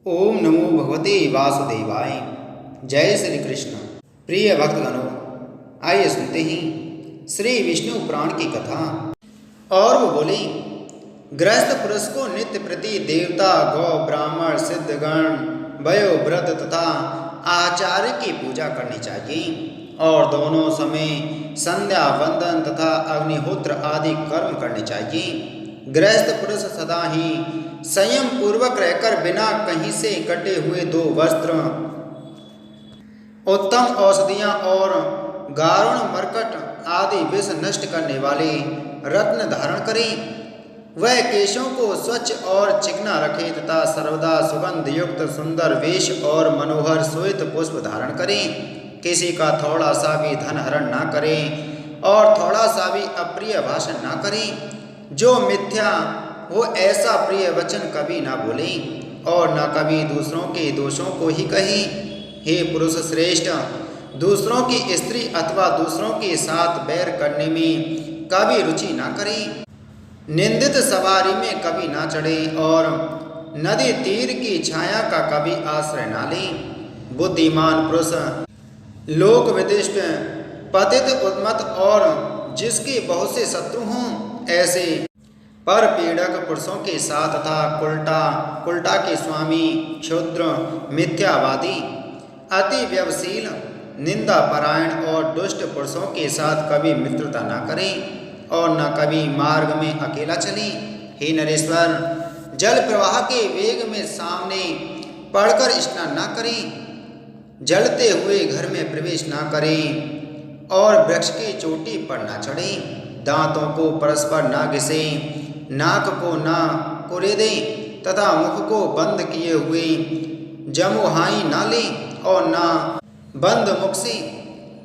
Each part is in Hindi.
ओम नमो भगवते वासुदेवाय। जय श्री कृष्ण। प्रिय भक्तगणों, आइए सुनते हैं श्री विष्णु पुराण की कथा। और वो बोले, गृहस्थ पुरुष को नित्य प्रति देवता, गौ, ब्राह्मण, सिद्धगण, वयोव्रत तथा आचार्य की पूजा करनी चाहिए और दोनों समय संध्या वंदन तथा अग्निहोत्र आदि कर्म करने चाहिए। गृहस्थ पुरुष सदा ही संयम पूर्वक रहकर बिना कहीं से कटे हुए 2 वस्त्र, उत्तम औषधियाँ और गारुण मरकट आदि विष नष्ट करने वाले रत्न धारण करें। वह केशों को स्वच्छ और चिकना रखे तथा सर्वदा सुगंध युक्त सुंदर वेश और मनोहर श्वेत पुष्प धारण करें। किसी का थोड़ा सा भी धन हरण ना करें और थोड़ा सा भी अप्रिय भाषण ना करें। जो मिथ्या हो ऐसा प्रिय वचन कभी ना बोलें और न कभी दूसरों के दोषों को ही कहें। हे पुरुष श्रेष्ठ, दूसरों की स्त्री अथवा दूसरों के साथ बैर करने में कभी रुचि ना करें। निंदित सवारी में कभी ना चढ़ें और नदी तीर की छाया का कभी आश्रय ना लें। बुद्धिमान पुरुष लोक विदिष्ट, पतित उन्मत्त और जिसके बहुत से शत्रु हों ऐसे पर पीड़क पुरुषों के साथ तथा कुलटा के स्वामी, क्षुद्र, मिथ्यावादी, अति व्यवशील, निंदा परायण और दुष्ट पुरुषों के साथ कभी मित्रता न करें और न कभी मार्ग में अकेला चलें। हे नरेश्वर, जल प्रवाह के वेग में सामने पड़कर स्नान न करें, जलते हुए घर में प्रवेश न करें और वृक्ष की चोटी पर न चढ़ें। दांतों को परस्पर ना घिसें, नाक को ना कुरेदें तथा मुख को बंद किए हुए जमुहाई ना लें और ना बंद मुख से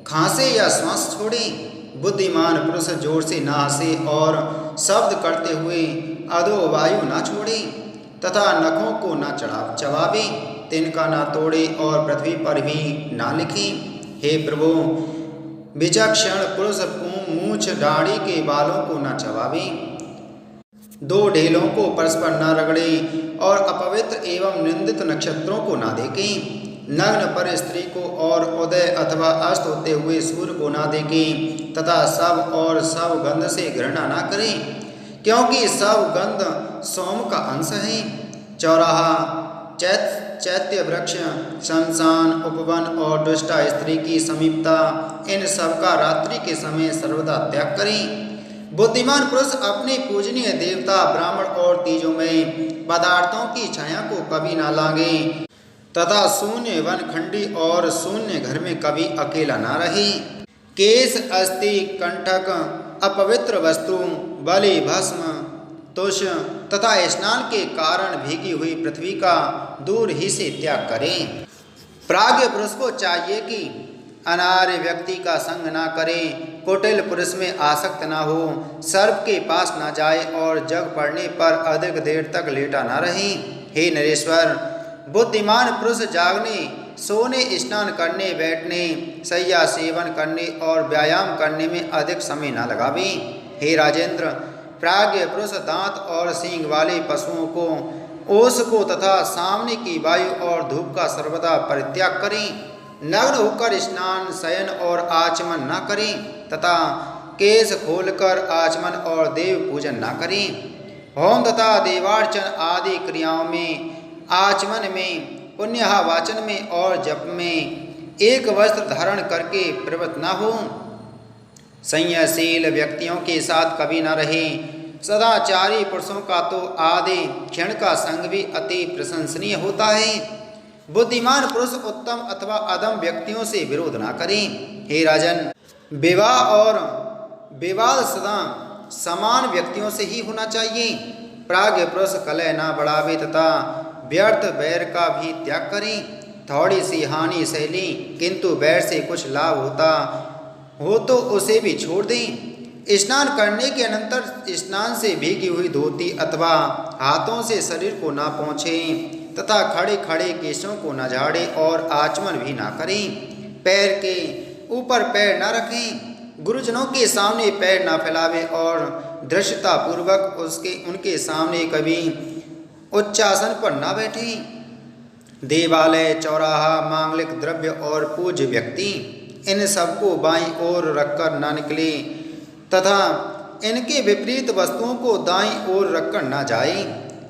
खांसे या श्वास छोड़ें। बुद्धिमान पुरुष जोर से ना हंसे और शब्द करते हुए अधो वायु ना छोड़े तथा नखों को ना चबावे, तिनका ना तोड़े और पृथ्वी पर भी ना लिखे। हे प्रभु, विचक्षण पुरुष मूछ दाढ़ी के बालों को न चबावे, 2 ढेलों को परस्पर न रगड़े और अपवित्र एवं निंदित नक्षत्रों को न देखें। नग्न पर स्त्री को और उदय अथवा अस्त होते हुए सूर्य को न देखें तथा सब और सब गंध से घृणा न करें, क्योंकि सब गंध सोम का अंश है। चौराहा, चैत्य वृक्ष, शमशान, उपवन और दुष्टा स्त्री की समीपता, इन सब का रात्रि के समय सर्वदा त्याग करें। बुद्धिमान पुरुष अपने पूजनीय देवता, ब्राह्मण और तीजों में पदार्थों की छाया को कभी ना लांगे तथा शून्य वनखंडी और शून्य घर में कभी अकेला ना रहे। केश, अस्थि, कंठक, अपवित्र वस्तु, बलि, भस्म, तुष तथा स्नान के कारण भीगी हुई पृथ्वी का दूर ही से त्याग करें। प्राज्ञ पुरुष को चाहिए कि अनार्य व्यक्ति का संग ना करें, कुटिल पुरुष में आसक्त ना हो, सर्प के पास ना जाए और जग पड़ने पर अधिक देर तक लेटा ना रहे। हे नरेश्वर, बुद्धिमान पुरुष जागने, सोने, स्नान करने, बैठने, शय्या सेवन करने और व्यायाम करने में अधिक समय ना लगावे। हे राजेंद्र, प्राज्ञ पुरुष दांत और सींग वाले पशुओं को, ओस को तथा सामने की वायु और धूप का सर्वदा परित्याग करें। नग्न होकर स्नान, शयन और आचमन न करें तथा केश खोलकर आचमन और देव पूजन न करें। होम तथा देवार्चन आदि क्रियाओं में, आचमन में, पुण्यहा वाचन में और जप में एक वस्त्र धारण करके प्रवृत्त न हो। संयमशील व्यक्तियों के साथ कभी न रहे। सदाचारी पुरुषों का तो आधे क्षण का संग भी अति प्रशंसनीय होता है। बुद्धिमान पुरुष उत्तम अथवा अधम व्यक्तियों से विरोध ना करें। हे राजन, विवाह और विवाद सदा समान व्यक्तियों से ही होना चाहिए। प्राज्ञ पुरुष कलह ना बढ़ावे तथा व्यर्थ बैर का भी त्याग करें। थोड़ी सी हानि सह लें, किंतु बैर से कुछ लाभ होता हो तो उसे भी छोड़ दें। स्नान करने के अनंतर स्नान से भीगी हुई धोती अथवा हाथों से शरीर को ना पोंछें तथा खड़े खड़े केशों को न झाड़ें और आचमन भी ना करें। पैर के ऊपर पैर न रखें, गुरुजनों के सामने पैर ना फैलावें और धृष्टता पूर्वक उनके सामने कभी उच्चासन पर ना बैठें। देवालय, चौराहा, मांगलिक द्रव्य और पूज्य व्यक्ति, इन सबको बाईं ओर रखकर न निकले तथा इनके विपरीत वस्तुओं को दाईं ओर रखकर न जाए।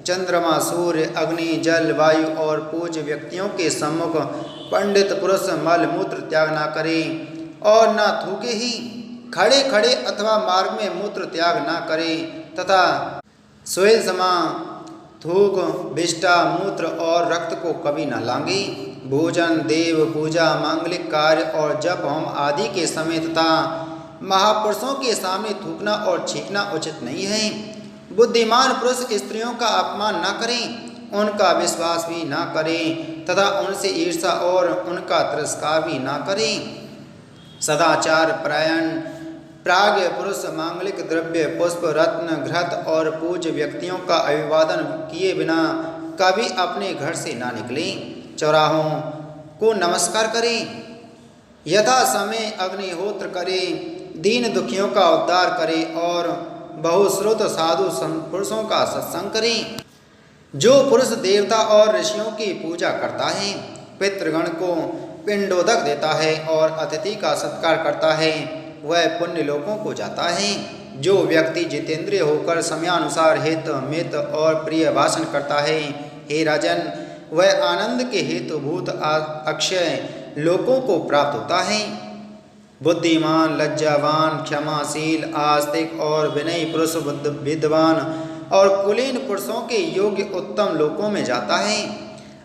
चंद्रमा, सूर्य, अग्नि, जल, वायु और पूज्य व्यक्तियों के सम्मुख पंडित पुरुष मल मूत्र त्याग न करे और न थूके ही। खड़े खड़े अथवा मार्ग में मूत्र त्याग न करे तथा सोए समा थूक, विष्टा, मूत्र और रक्त को कभी न लांगे। भोजन, देव पूजा, मांगलिक कार्य और जप होम आदि के समय तथा महापुरुषों के सामने थूकना और छींकना उचित नहीं है। बुद्धिमान पुरुष स्त्रियों का अपमान न करें, उनका विश्वास भी न करें तथा उनसे ईर्ष्या और उनका तिरस्कार भी न करें। सदाचार परायण प्राज्ञ पुरुष मांगलिक द्रव्य, पुष्प, रत्न, घृत और पूज्य व्यक्तियों का अभिवादन किए बिना कभी अपने घर से ना निकले। चौराहों को नमस्कार करें, यथा समय अग्निहोत्र करे, दीन दुखियों का उद्धार करे और बहुश्रुत साधु पुरुषों का सत्संग करें। जो पुरुष देवता और ऋषियों की पूजा करता है, पितृगण को पिंडोदक देता है और अतिथि का सत्कार करता है, वह पुण्य लोकों को जाता है। जो व्यक्ति जितेंद्रिय होकर समयानुसार हित मित और प्रिय भाषण करता है, हे राजन, वह आनंद के हेतुभूत अक्षय लोकों को प्राप्त होता है। बुद्धिमान, लज्जावान, क्षमाशील, आस्तिक और विनयी पुरुष विद्वान और कुलीन पुरुषों के योग्य उत्तम लोकों में जाता है।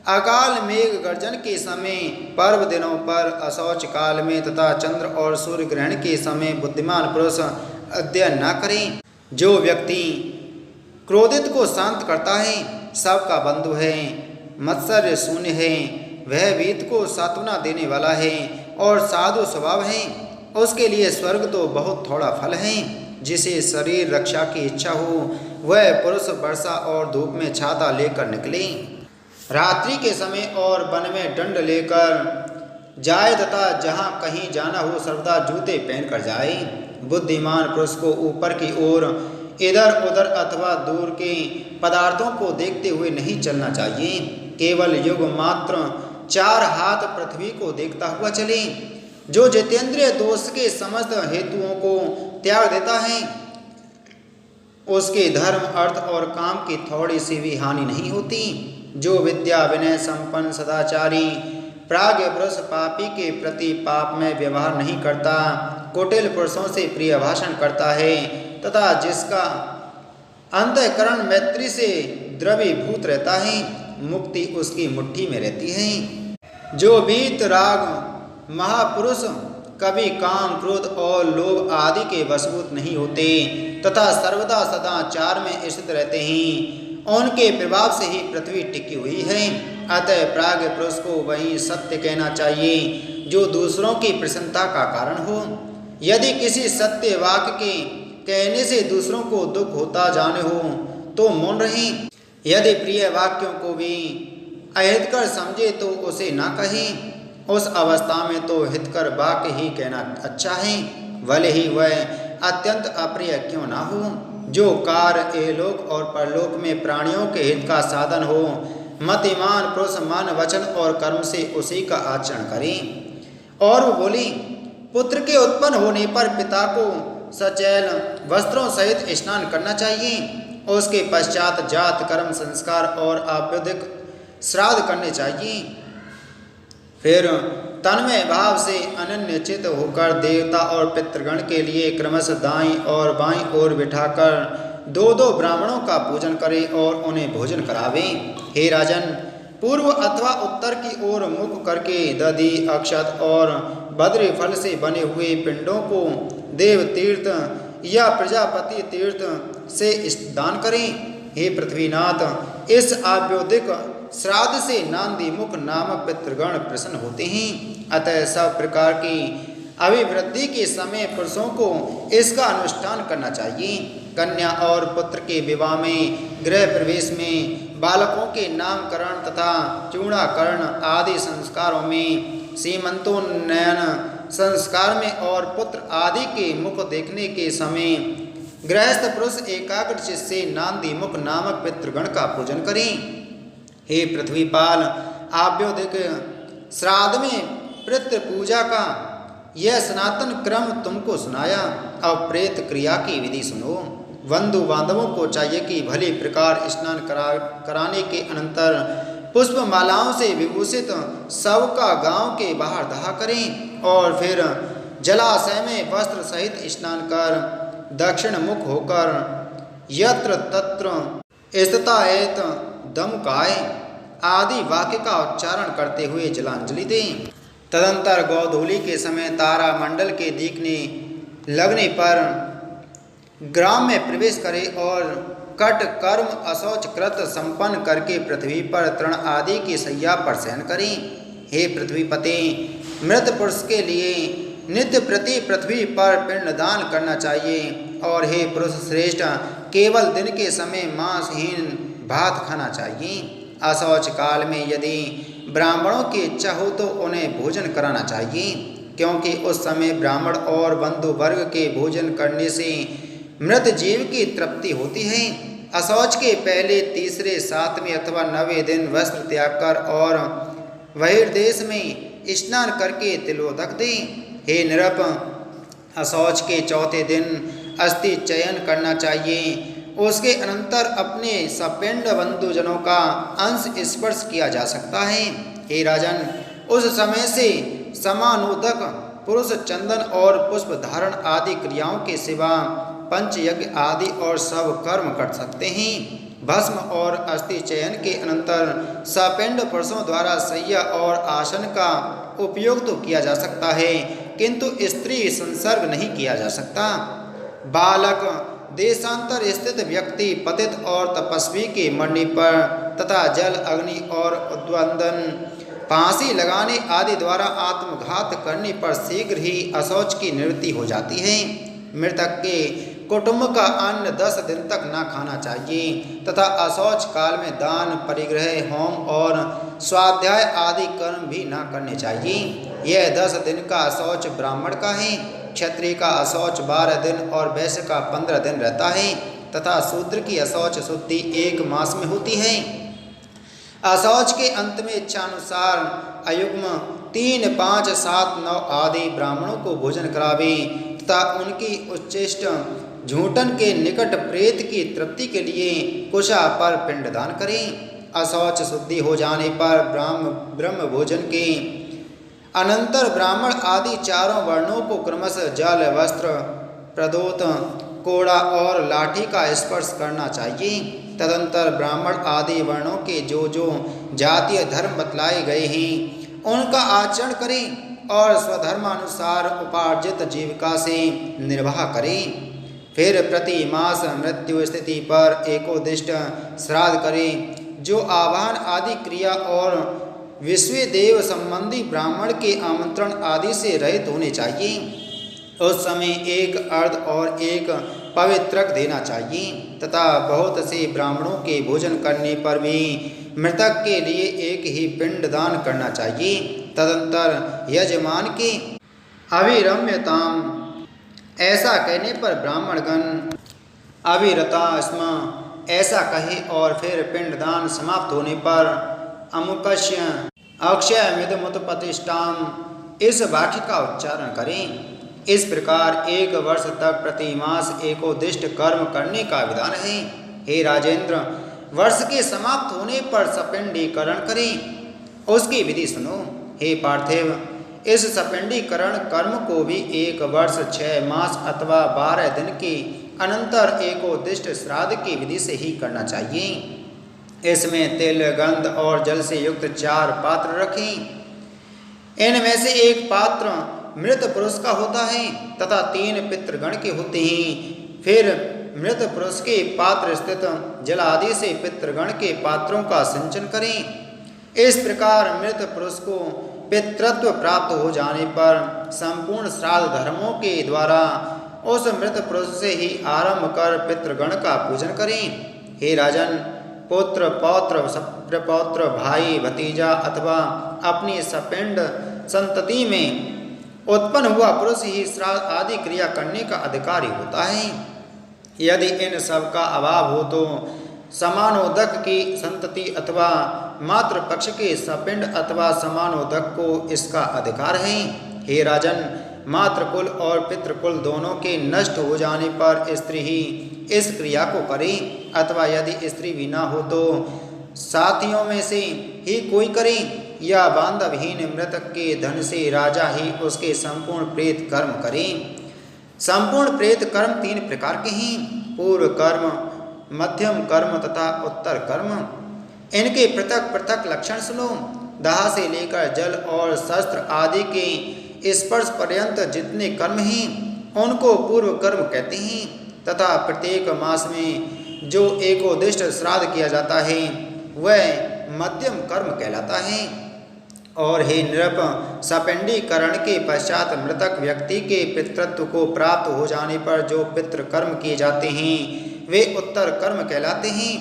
अकाल मेघ गर्जन के समय, पर्व दिनों पर, अशौच काल में तथा चंद्र और सूर्य ग्रहण के समय बुद्धिमान पुरुष अध्ययन न करें। जो व्यक्ति क्रोधित को शांत करता है, सबका बंधु है, मत्सर्य शून्य है, वह वीत को सांत्वना देने वाला है और साधु स्वभाव है, उसके लिए स्वर्ग तो बहुत थोड़ा फल है। जिसे शरीर रक्षा की इच्छा हो, वह पुरुष वर्षा और धूप में छाता लेकर निकले, रात्रि के समय और वन में दंड लेकर जाए तथा जहाँ कहीं जाना हो सर्वदा जूते पहनकर जाए। बुद्धिमान पुरुष को ऊपर की ओर, इधर उधर अथवा दूर के पदार्थों को देखते हुए नहीं चलना चाहिए। केवल युग मात्र 4 हाथ पृथ्वी को देखता हुआ चले। जो जितेंद्रिय दोष के समस्त हेतुओं को त्याग देता है, उसके धर्म, अर्थ और काम की थोड़ी सी भी हानि नहीं होती। जो विद्या, विनय संपन्न, सदाचारी, प्राज्ञ पुरुष पापी के प्रति पाप में व्यवहार नहीं करता, कुटिल पुरुषों से प्रिय भाषण करता है तथा जिसका अंतःकरण मैत्री से द्रवीभूत रहता है, मुक्ति उसकी मुट्ठी में रहती है। जो वीत राग महापुरुष कभी काम, क्रोध और लोभ आदि के वशभूत नहीं होते तथा सर्वदा सदाचार में स्थित रहते हैं, उनके प्रभाव से ही पृथ्वी टिकी हुई है। अतः प्राज्ञ पुरुष को वही सत्य कहना चाहिए जो दूसरों की प्रसन्नता का कारण हो। यदि किसी सत्य वाक्य के कहने से दूसरों को दुख होता जाने हो तो मौन रहे। यदि प्रिय वाक्यों को भी अहितकर समझे तो उसे ना कहें। उस अवस्था में तो हितकर वाक्य ही कहना अच्छा है, भले ही वह अत्यंत अप्रिय क्यों ना हो। जो कार्य एलोक और परलोक में प्राणियों के हित का साधन हो, मतिमान पुरुष मन, वचन और कर्म से उसी का आचरण करें। और वो बोली, पुत्र के उत्पन्न होने पर पिता को सचैल वस्त्रों सहित स्नान करना चाहिए। उसके पश्चात जात कर्म संस्कार और आभ्युदिक श्राद्ध करने चाहिए। फिर तन्मय भाव से अनन्य चित होकर देवता और पितृगण के लिए क्रमशः दाईं और बाईं ओर बिठाकर 2-2 ब्राह्मणों का पूजन करे और उन्हें भोजन करावे। हे राजन, पूर्व अथवा उत्तर की ओर मुख करके दधि, अक्षत और बद्री फल से बने हुए पिंडों को देव तीर्थ या प्रजापति तीर्थ से दान करें। हे पृथ्वीनाथ, इस आभ्युदिक श्राद्ध से नांदी मुख नामक पितृगण प्रसन्न होते हैं। अतः सब प्रकार की अभिवृद्धि के समय पुरुषों को इसका अनुष्ठान करना चाहिए। कन्या और पुत्र के विवाह में, गृह प्रवेश में, बालकों के नामकरण तथा चूड़ाकरण आदि संस्कारों में, सीमंतोन्नयन संस्कार में और पुत्र आदि के मुख देखने के समय गृहस्थ पुरुष एकाग्र चित्त से नांदी मुख नामक पितृगण का पूजन करें। हे पृथ्वीपाल, आभ्योदिक श्राद्ध में पितृ पूजा का यह सनातन क्रम तुमको सुनाया। अब प्रेत क्रिया की विधि सुनो। बंधु बांधवों को चाहिए कि भली प्रकार स्नान कराने के अनंतर पुष्प मालाओं से विभूषित शव का गांव के बाहर दाह करें और फिर जलाशय में वस्त्र सहित स्नान कर दक्षिण मुख होकर यत्र तत्र स्थिताएत दमुकाय आदि वाक्य का उच्चारण करते हुए जलांजलि दें। तदंतर गोधूली के समय तारा मंडल के दिखने लगने पर ग्राम में प्रवेश करे और कट कर्म अशौच कृत संपन्न करके पृथ्वी पर तृण आदि की शैया पर शयन करें। हे पृथ्वीपते, मृत पुरुष के लिए नित्य प्रति पृथ्वी पर पिंडदान करना चाहिए और हे पुरुष श्रेष्ठ, केवल दिन के समय मांसहीन भात खाना चाहिए। अशौच काल में यदि ब्राह्मणों की इच्छा हो तो उन्हें भोजन कराना चाहिए, क्योंकि उस समय ब्राह्मण और बंधु वर्ग के भोजन करने से मृत जीव की तृप्ति होती है। अशौच के पहले, तीसरे, सातवें अथवा 9वें दिन वस्त्र त्याग कर और बहिर्देश में स्नान करके तिलोदक दें। हे नृप, अशौच के चौथे दिन अस्थि चयन करना चाहिए। उसके अनंतर अपने सपिंड बंधुजनों का अंश स्पर्श किया जा सकता है। हे राजन, उस समय से समानोदक पुरुष चंदन और पुष्प धारण आदि क्रियाओं के सिवा पंचयज्ञ आदि और सब कर्म कर सकते हैं। भस्म और अस्थि चयन के अनंतर सपिंड पुरुषों द्वारा शैया और आसन का उपयोग तो किया जा सकता है, किंतु स्त्री संसर्ग नहीं किया जा सकता। बालक, देशांतर स्थित व्यक्ति, पतित और तपस्वी के मरने पर तथा जल, अग्नि और उद्वंदन, फांसी लगाने आदि द्वारा आत्मघात करने पर शीघ्र ही अशौच की निवृत्ति हो जाती है। मृतक के कुटुंब का अन्न 10 दिन तक न खाना चाहिए तथा अशौच काल में दान, परिग्रह, होम और स्वाध्याय आदि कर्म भी न करने चाहिए। यह 10 दिन का अशौच ब्राह्मण का है। क्षत्रिय का अशौच 12 दिन और वैश्य का 15 दिन रहता है तथा शूद्र की अशौच शुद्धि 1 मास में होती है। अशौच के अंत में इच्छानुसार अयुग्म 3, 5, 7, 9 आदि ब्राह्मणों को भोजन करावे तथा उनकी उच्चिष्ट झूठन के निकट प्रेत की तृप्ति के लिए कुशा पर पिंडदान करें। अशौच शुद्धि हो जाने पर ब्रह्म भोजन के अनंतर ब्राह्मण आदि चारों वर्णों को क्रमशः जल, वस्त्र, प्रदोत, कोड़ा और लाठी का स्पर्श करना चाहिए। तदंतर ब्राह्मण आदि वर्णों के जो जो जातीय धर्म बतलाए गए हैं उनका आचरण करें और स्वधर्मानुसार उपार्जित जीविका से निर्वाह करें। फिर प्रति मास मृत्यु स्थिति पर एकोदिष्ट श्राद्ध करें। जो आवाहन आदि क्रिया और विश्व देव संबंधी ब्राह्मण के आमंत्रण आदि से रहित होने चाहिए। उस समय 1 अर्ध और 1 पवित्रक देना चाहिए तथा बहुत से ब्राह्मणों के भोजन करने पर भी मृतक के लिए 1 ही पिंड दान करना चाहिए। तदंतर यजमान की अविरम्यताम, ऐसा कहने पर ब्राह्मणगण अविरता स्म ऐसा कहे और फिर पिंडदान समाप्त होने पर अमुकस्य अक्षयमिदमुत्पतिष्ठाम इस वाक्य का उच्चारण करें। इस प्रकार 1 वर्ष तक प्रति मास एकोदिष्ट कर्म करने का विधान है। हे राजेंद्र, वर्ष के समाप्त होने पर सपिंडीकरण करें। उसकी विधि सुनो। हे पार्थिव, इस सपिंडीकरण कर्म को भी 1 वर्ष 6 मास अथवा 12 दिन के अनंतर एकोदिष्ट श्राद्ध की विधि से ही करना चाहिए। इसमें तिल, गंध और जल से युक्त 4 पात्र रखें। इनमें से 1 पात्र मृत पुरुष का होता है तथा 3 पितृगण के होते हैं। फिर मृत पुरुष के पात्र स्थित जल आदि से पितृगण के पात्रों का सिंचन करें। इस प्रकार मृत पुरुष को पितृत्व प्राप्त हो जाने पर संपूर्ण श्राद्ध धर्मों के द्वारा उस मृत पुरुष से ही आरंभ कर पितृगण का पूजन करें। हे राजन, पुत्र, पौत्र, प्रपौत्र, भाई, भतीजा अथवा अपनी सपिंड संतति में उत्पन्न हुआ पुरुष ही श्राद्ध आदि क्रिया करने का अधिकारी होता है। यदि इन सब का अभाव हो तो समानोदक की संतति अथवा मातृ पक्ष के सपिंड अथवा समानोदक को इसका अधिकार है। हे राजन, मातृकुल और पितृकुल दोनों के नष्ट हो जाने पर स्त्री ही इस क्रिया को करे, अथवा यदि स्त्री भी ना हो तो साथियों में से ही कोई करे, या बांधवहीन मृतक के धन से राजा ही उसके संपूर्ण प्रेत कर्म करे। संपूर्ण प्रेत कर्म 3 प्रकार के हैं: पूर्व कर्म, मध्यम कर्म तथा उत्तर कर्म। इनके पृथक पृथक लक्षण सुनो। दाह से लेकर जल और शस्त्र आदि के स्पर्श पर्यंत जितने कर्म हैं उनको पूर्व कर्म कहते हैं, तथा प्रत्येक मास में जो एकोदिष्ट श्राद्ध किया जाता है वह मध्यम कर्म कहलाता है। और हे नृप, सपिंडीकरण के पश्चात मृतक व्यक्ति के पितृत्व को प्राप्त हो जाने पर जो पितृकर्म किए जाते हैं वे उत्तर कर्म कहलाते हैं।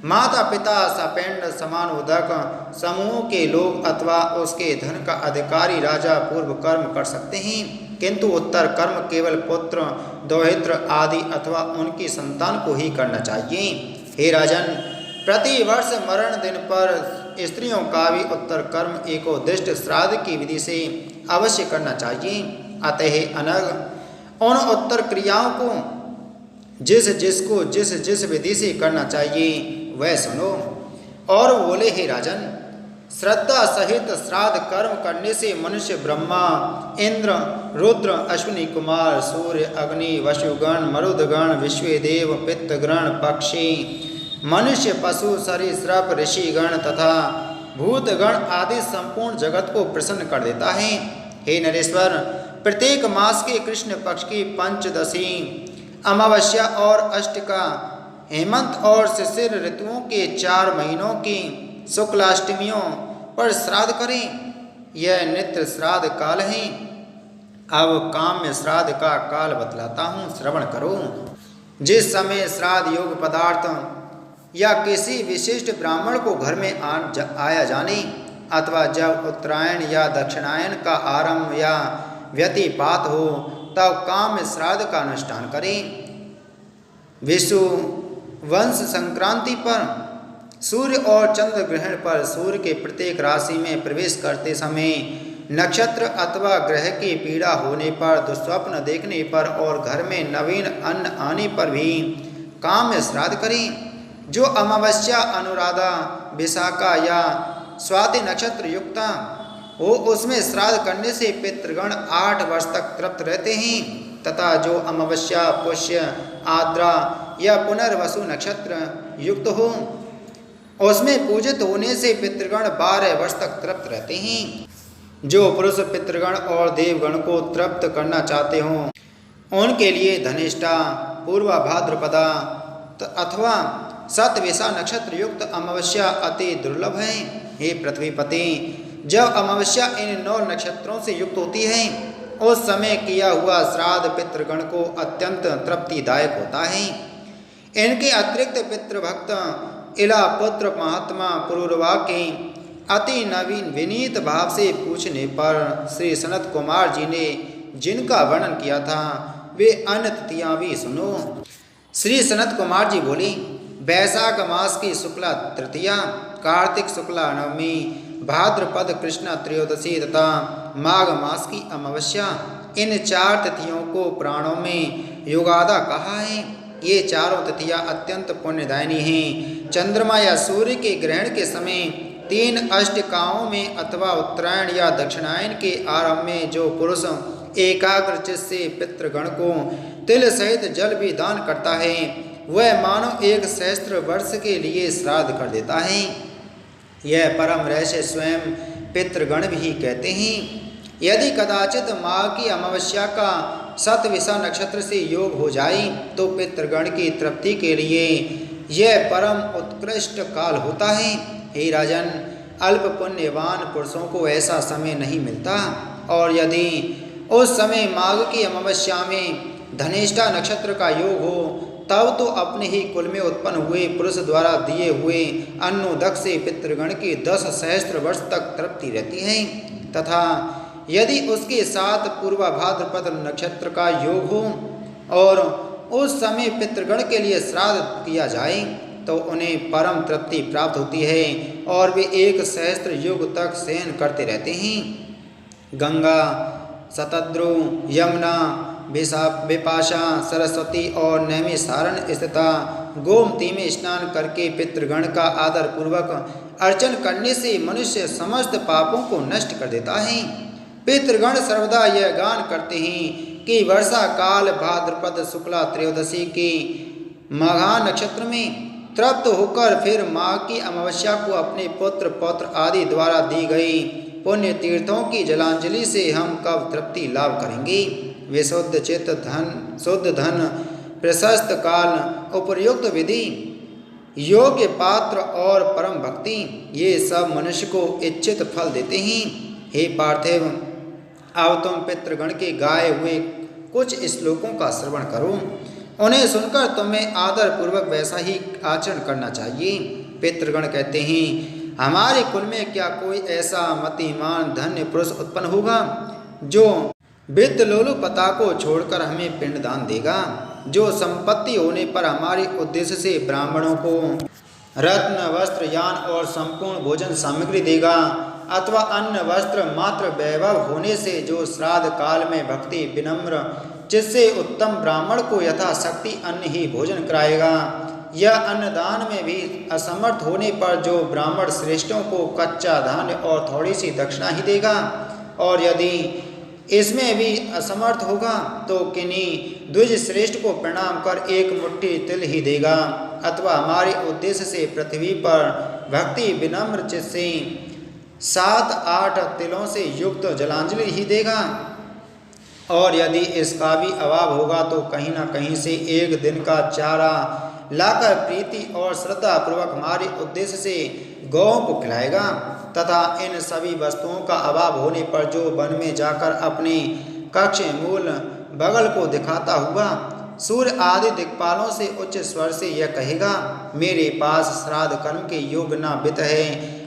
माता पिता सपिंड समानोदक समूह के लोग अथवा उसके धन का अधिकारी राजा पूर्व कर्म कर सकते हैं, किंतु उत्तर कर्म केवल पुत्र, दौहित्र आदि अथवा उनकी संतान को ही करना चाहिए। हे राजन, प्रति वर्ष मरण दिन पर स्त्रियों का भी उत्तर कर्म एकोदिष्ट श्राद्ध की विधि से अवश्य करना चाहिए। अतः अनग उन उत्तर क्रियाओं को जिसको जिस विधि से करना चाहिए वह सुनो। और बोले, हे राजन, श्रद्धा सहित श्राद्ध कर्म करने से मनुष्य ब्रह्मा, इंद्र, रुद्र, अश्विनी कुमार, सूर्य, अग्नि, वसुगण, मरुदगण, विश्वदेव, पितृगण, पक्षी, मनुष्य, पशु, सरीसृप, ऋषिगण तथा भूतगण आदि संपूर्ण जगत को प्रसन्न कर देता है। हे नरेश्वर, प्रत्येक मास के कृष्ण पक्ष की पंचदशी, अमावस्या और अष्टका, हेमंत और शिशिर ऋतुओं के 4 महीनों की शुक्लाष्टमियों पर श्राद्ध करें। यह नित्य श्राद्ध काल है। अब काम्य श्राद्ध का काल बतलाता हूँ, श्रवण करो। जिस समय श्राद्ध योग पदार्थ या किसी विशिष्ट ब्राह्मण को घर में आया जाने, अथवा जब उत्तरायण या दक्षिणायन का आरंभ या व्यतिपात हो, तब काम्य श्राद्ध का अनुष्ठान करें। विषु वंश संक्रांति पर, सूर्य और चंद्र ग्रहण पर, सूर्य के प्रत्येक राशि में प्रवेश करते समय, नक्षत्र अथवा ग्रह की पीड़ा होने पर, दुस्वप्न देखने पर और घर में नवीन अन्न आने पर भी काम्य श्राद्ध करें। जो अमावस्या, अनुराधा, विशाखा या स्वाति नक्षत्र युक्ता हो उसमें श्राद्ध करने से पितृगण 8 वर्ष तक तृप्त रहते हैं, तथा जो अमावस्या, पुष्य, आद्रा या पुनर्वसु नक्षत्र युक्त हो उसमें पूजित होने से पितृगण 12 वर्ष तक तृप्त रहते हैं। जो पुरुष पितृगण और देवगण को तृप्त करना चाहते हों उनके लिए धनिष्ठा, पूर्वा भाद्रपदा अथवा सतविषा नक्षत्र युक्त अमावस्या अति दुर्लभ है। हे पृथ्वीपति, जब अमावस्या इन 9 नक्षत्रों से युक्त होती है उस समय किया हुआ श्राद्ध पितृगण को अत्यंत तृप्तिदायक होता है। इनके अतिरिक्त पितृभक्त इला पुत्र महात्मा पुरुरवा के अति नवीन विनीत भाव से पूछने पर श्री सनत कुमार जी ने जिनका वर्णन किया था वे अन्य तिथियां भी सुनो। श्री सनत कुमार जी बोले, वैशाख मास की शुक्ला तृतीया, कार्तिक शुक्ला नवमी, भाद्रपद कृष्णा त्रयोदशी तथा माघ मास की अमावस्या, इन 4 तिथियों को पुराणों में युगादा कहा है। ये चारों तिथियां अत्यंत पुण्यदायिनी हैं। चंद्रमा या सूर्य के ग्रहण के समय 3 अष्टकाओं में अथवा उत्तरायण या दक्षिणायन के आरंभ में जो पुरुष एकाग्र चित्त से पितृगण को तिल सहित जल भी दान करता है वह मानो 1 सहस्त्र वर्ष के लिए श्राद्ध कर देता है। यह परम रहस्य स्वयं पितृगण भी कहते हैं। यदि कदाचित माघ की अमावस्या का सतविषा नक्षत्र से योग हो जाए तो पितृगण की तृप्ति के लिए यह परम उत्कृष्ट काल होता है। हे राजन, अल्प पुण्यवान पुरुषों को ऐसा समय नहीं मिलता, और यदि उस समय माघ की अमावस्या में धनिष्ठा नक्षत्र का योग हो तब तो अपने ही कुल में उत्पन्न हुए पुरुष द्वारा दिए हुए अन्नोदक से पितृगण की 10 सहस्त्र वर्ष तक तृप्ति रहती है, तथा यदि उसके साथ पूर्वा भाद्रपद नक्षत्र का योग हो और उस समय पितृगण के लिए श्राद्ध किया जाए तो उन्हें परम तृप्ति प्राप्त होती है और वे 1 सहस्त्र युग तक शयन करते रहते हैं। गंगा, शतद्रु, यमुना, विपाशा, सरस्वती और नैमिषारण्य स्थित गोमती में स्नान करके पितृगण का आदर पूर्वक अर्चन करने से मनुष्य समस्त पापों को नष्ट कर देता है। पितृगण सर्वदा यह गान करते हैं कि वर्षा काल भाद्रपद शुक्ला त्रयोदशी के माघा नक्षत्र में तृप्त होकर फिर माघ की अमावस्या को अपने पुत्र पौत्र आदि द्वारा दी गई पुण्य तीर्थों की जलांजलि से हम कब तृप्ति लाभ करेंगे। विशुद्ध चित्त, धन, शुद्ध धन, प्रशस्त काल, उपयुक्त विधि, योग्य पात्र और परम भक्ति, ये सब मनुष्य को इच्छित फल देते हैं। हे पार्थिव, अब तुम पितृगण के गाए हुए कुछ श्लोकों का श्रवण करो। उन्हें सुनकर तुम्हें आदर पूर्वक वैसा ही आचरण करना चाहिए। पितृगण कहते हैं, हमारे कुल में क्या कोई ऐसा मतिमान धन्य पुरुष उत्पन्न होगा जो वित्त लोलुपता को छोड़कर हमें पिंडदान देगा, जो संपत्ति होने पर हमारे उद्देश्य से ब्राह्मणों को रत्न, वस्त्र, यान और संपूर्ण भोजन सामग्री देगा, अथवा अन्न वस्त्र मात्र वैभव होने से जो श्राद्ध काल में भक्ति विनम्र जिससे उत्तम ब्राह्मण को यथाशक्ति अन्न ही भोजन कराएगा, या अन्नदान में भी असमर्थ होने पर जो ब्राह्मण श्रेष्ठों को कच्चा धान्य और थोड़ी सी दक्षिणा ही देगा, और यदि इसमें भी असमर्थ होगा तो किन्हीं द्विज श्रेष्ठ को प्रणाम कर 1 मुट्ठी तिल ही देगा, अथवा हमारे उद्देश्य से पृथ्वी पर भक्ति विनम्र चित्त से 7-8 तिलों से युक्त जलांजलि ही देगा, और यदि इसका भी अभाव होगा तो कहीं न कहीं से 1 दिन का चारा लाकर प्रीति और श्रद्धा पूर्वक हमारे उद्देश्य से गौओं को खिलाएगा, तथा इन सभी वस्तुओं का अभाव होने पर जो वन में जाकर अपने कक्ष मूल बगल को दिखाता हुआ सूर्य आदि दिक्पालों से उच्च स्वर से यह कहेगा, मेरे पास श्राद्ध कर्म के योग्य न वित्त है,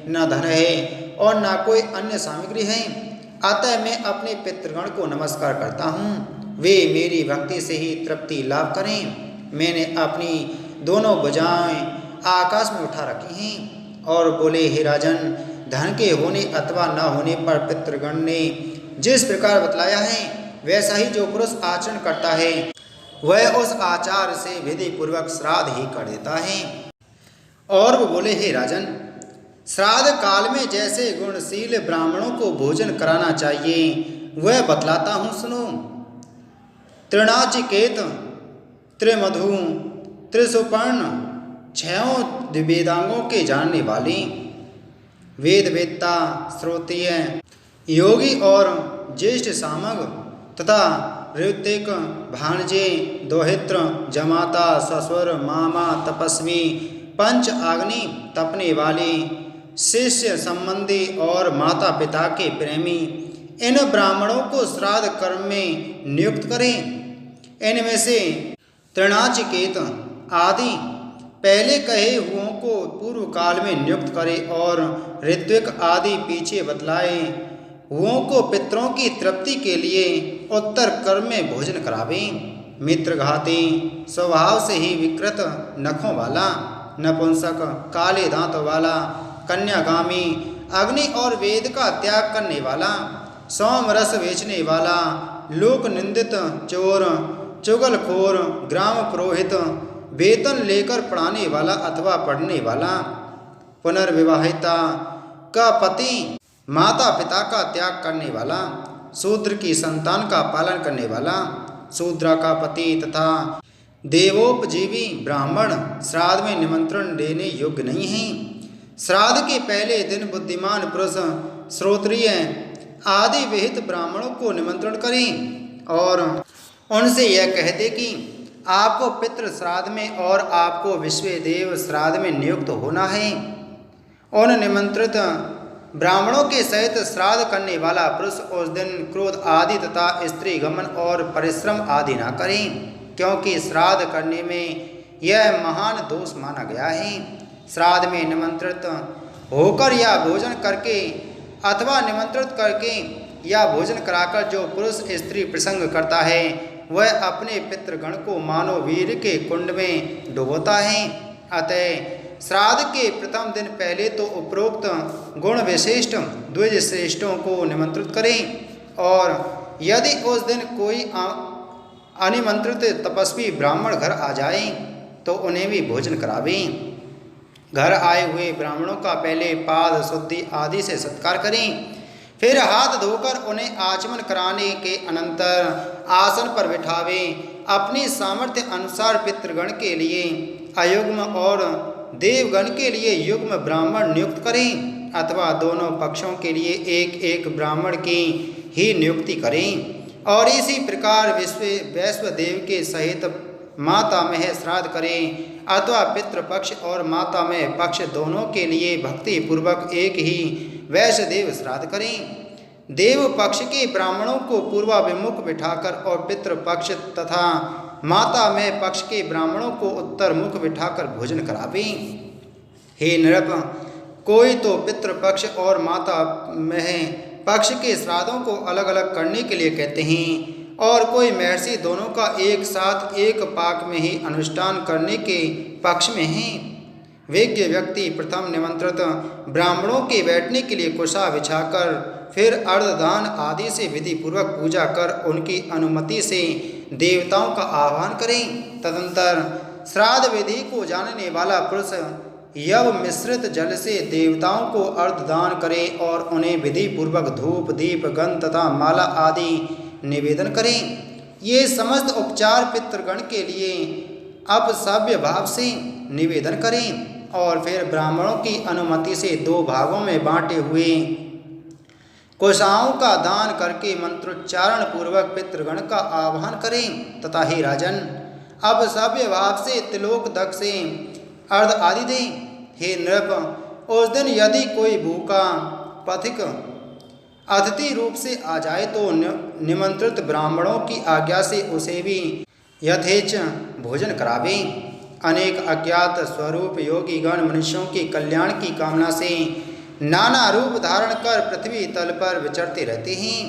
न धन है और न कोई अन्य सामग्री है, अतः मैं अपने पितृगण को नमस्कार करता हूँ, वे मेरी भक्ति से ही तृप्ति लाभ करें। मैंने अपनी दोनों भुजाएं आकाश में उठा रखी हैं और बोले, हे राजन, धन के होने अथवा न होने पर पितृगण ने जिस प्रकार बतलाया है वैसा ही जो पुरुष आचरण करता है वह उस आचार से विधि पूर्वक श्राद्ध ही कर देता है। और वो बोले, हे राजन, श्राद्ध काल में जैसे गुणशील ब्राह्मणों को भोजन कराना चाहिए वह बतलाता हूँ, सुनो। तृणाचिकेत, त्रिमधु, त्रिसुपर्ण, 6 वेदांगों के जानने वाली, वेदवेत्ता, श्रोत्रिय, योगी और ज्येष्ठ सामग तथा ऋतिक, भाणजे, दोहित्र, जमाता, ससुर, मामा, तपस्वी, पंच आग्नि तपने वाले, शिष्य संबंधी और माता पिता के प्रेमी, इन ब्राह्मणों को श्राद्ध कर्म में नियुक्त करें। इनमें से तृणाचिकेत आदि पहले कहे हुओं को पूर्व काल में नियुक्त करे और ऋत्विक आदि पीछे बतलाए हुओं को पितरों की तृप्ति के लिए उत्तर कर्म में भोजन करावे। मित्रघाती, स्वभाव से ही विकृत नखों वाला, नपुंसक, काले दांतों वाला, कन्यागामी, अग्नि और वेद का त्याग करने वाला, सोम रस बेचने वाला, लोक निंदित, चोर, चुगलखोर, ग्राम पुरोहित, वेतन लेकर पढ़ाने वाला अथवा पढ़ने वाला, पुनर्विवाहिता का पति, माता पिता का त्याग करने वाला, शूद्र की संतान का पालन करने वाला, शूद्रा का पति तथा देवोपजीवी ब्राह्मण श्राद्ध में निमंत्रण देने योग्य नहीं हैं। श्राद्ध के पहले दिन बुद्धिमान पुरुष, श्रोत्रिय आदि विहित ब्राह्मणों को निमंत्रण करें और उनसे यह कहते कि आपको पितृ श्राद्ध में और आपको विश्वदेव श्राद्ध में नियुक्त होना है। उन निमंत्रित ब्राह्मणों के सहित श्राद्ध करने वाला पुरुष उस दिन क्रोध आदि तथा स्त्री गमन और परिश्रम आदि न करें, क्योंकि श्राद्ध करने में यह महान दोष माना गया है। श्राद्ध में निमंत्रित होकर या भोजन करके अथवा निमंत्रित करके या भोजन कराकर जो पुरुष स्त्री प्रसंग करता है वह अपने पितृगण को मानो वीर के कुंड में डुबोता है। अतः श्राद्ध के प्रथम दिन पहले तो उपरोक्त गुण विशिष्ट द्विज श्रेष्ठों को निमंत्रित करें, और यदि उस दिन कोई अनिमंत्रित तपस्वी ब्राह्मण घर आ जाए तो उन्हें भी भोजन करावें। घर आए हुए ब्राह्मणों का पहले पाद शुद्धि आदि से सत्कार करें, फिर हाथ धोकर उन्हें आचमन कराने के अनंतर आसन पर बिठावें। अपनी सामर्थ्य अनुसार पितृगण के लिए अयुग्म और देवगण के लिए युग्म ब्राह्मण नियुक्त करें, अथवा दोनों पक्षों के लिए एक एक ब्राह्मण की ही नियुक्ति करें। और इसी प्रकार वैश्वदेव के सहित माता में श्राद्ध करें, अथवा पितृपक्ष और माता में पक्ष दोनों के लिए भक्ति पूर्वक एक ही वैश्वदेव श्राद्ध करें। देव पक्ष के ब्राह्मणों को पूर्वाभिमुख बिठाकर और पितृपक्ष तथा माता में पक्ष के ब्राह्मणों को उत्तर मुख बिठाकर भोजन करावें। हे नृप, कोई तो पितृपक्ष और माता में पक्ष के श्राद्धों को अलग अलग करने के लिए कहते हैं, और कोई महर्षि दोनों का एक साथ एक पाक में ही अनुष्ठान करने के पक्ष में है। विज्ञ व्यक्ति प्रथम निमंत्रित ब्राह्मणों के बैठने के लिए कुशा बिछाकर फिर अर्धदान आदि से विधि पूर्वक पूजा कर उनकी अनुमति से देवताओं का आह्वान करें। तदंतर श्राद्ध विधि को जानने वाला पुरुष यव मिश्रित जल से देवताओं को अर्धदान करे और उन्हें विधि पूर्वक धूप दीप गंध तथा माला आदि निवेदन करें। ये समस्त उपचार पितृगण के लिए अपसभ्य भाव से निवेदन करें, और फिर ब्राह्मणों की अनुमति से दो भागों में बांटे हुए कुशाओं का दान करके मंत्रोच्चारण पूर्वक पितृगण का आह्वान करें, तथा हे राजन, अब सभ्य भाव से तिलोक दक से अर्ध आदि दें। हे नृप, उस दिन यदि कोई भूखा पथिक अतिथि रूप से आ जाए तो निमंत्रित ब्राह्मणों की आज्ञा से उसे भी यथेच भोजन करावें। अनेक अज्ञात स्वरूप योगी गण मनुष्यों के कल्याण की कामना से नाना रूप धारण कर पृथ्वी तल पर विचरते रहते हैं।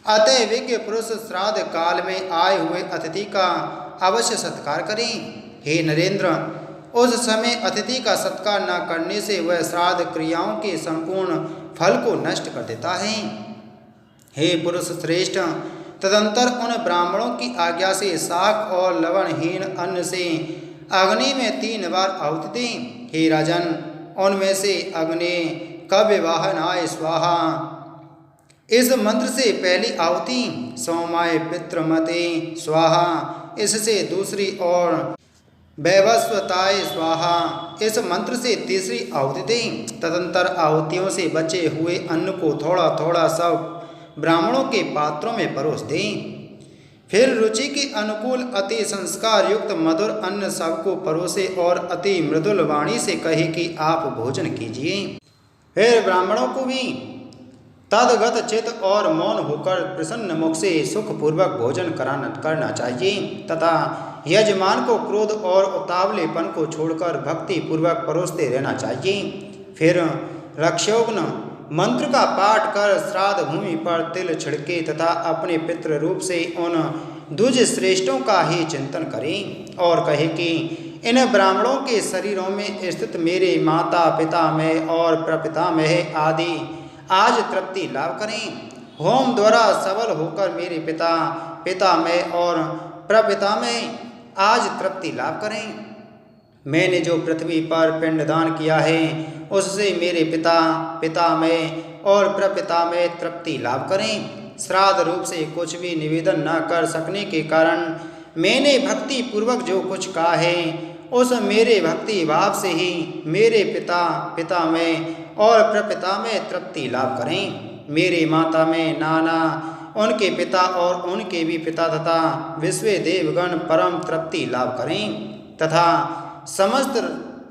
अतः विज्ञ पुरुष श्राद्ध काल में आए हुए अतिथि का अवश्य सत्कार करें। हे नरेंद्र, उस समय अतिथि का सत्कार न करने से वह श्राद्ध क्रियाओं के संपूर्ण फल को नष्ट कर देता है। हे पुरुष श्रेष्ठ, तदंतर उन ब्राह्मणों की आज्ञा से शाक और लवणहीन अन्न से अग्नि में 3 बार आहुति दें। हे राजन, उनमें से अग्नि कव्यवाहनाय स्वाहा इस मंत्र से पहली आहुति सोमाय पितृमते स्वाहा, इससे दूसरी, और वैवस्वताय स्वाहा इस मंत्र से तीसरी आहुति दें। तदंतर आहुतियों से बचे हुए अन्न को थोड़ा थोड़ा सब ब्राह्मणों के पात्रों में परोस दें। फिर रुचि के अनुकूल अति संस्कार युक्त मधुर अन्न सबको परोसे और अति मृदुल वाणी से कहे कि आप भोजन कीजिए। फिर ब्राह्मणों को भी तदगत चित और मौन होकर प्रसन्न मुख से सुखपूर्वक भोजन करना चाहिए, तथा यजमान को क्रोध और उतावलेपन को छोड़कर भक्ति पूर्वक परोसते रहना चाहिए। फिर रक्षोघ्न मंत्र का पाठ कर श्राद्ध भूमि पर तिल छिड़के तथा अपने पितृ रूप से उन द्विज श्रेष्ठों का ही चिंतन करें और कहे कि इन ब्राह्मणों के शरीरों में स्थित मेरे माता पितामह और प्रपितामह आदि आज तृप्ति लाभ करें। होम द्वारा सबल होकर मेरे पितामह और प्रपितामह आज तृप्ति लाभ करें। मैंने जो पृथ्वी पर पिंडदान किया है उससे मेरे पितामह और प्रपितामह तृप्ति लाभ करें। श्राद्ध रूप से कुछ भी निवेदन न कर सकने के कारण मैंने भक्ति पूर्वक जो कुछ कहा है उस मेरे भक्ति भाव से ही मेरे पितामह और प्रपितामह तृप्ति लाभ करें। मेरे माता में नाना, उनके पिता और उनके भी पिता तथा विश्व देवगण परम तृप्ति लाभ करें तथा समस्त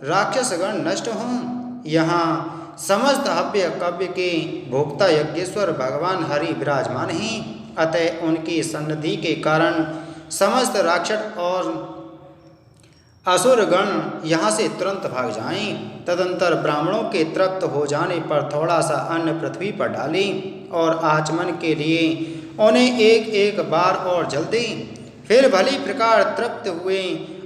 राक्षसगण नष्ट हों। यहाँ समस्त हव्य कव्य के भोक्ता यज्ञेश्वर भगवान हरि विराजमान हैं। अतः उनकी सन्निधि के कारण समस्त राक्षस और असुरगण यहाँ से तुरंत भाग जाएं। तदंतर ब्राह्मणों के तृप्त हो जाने पर थोड़ा सा अन्न पृथ्वी पर डालें और आचमन के लिए उन्हें एक एक बार और जल दें। फिर भली प्रकार तृप्त हुए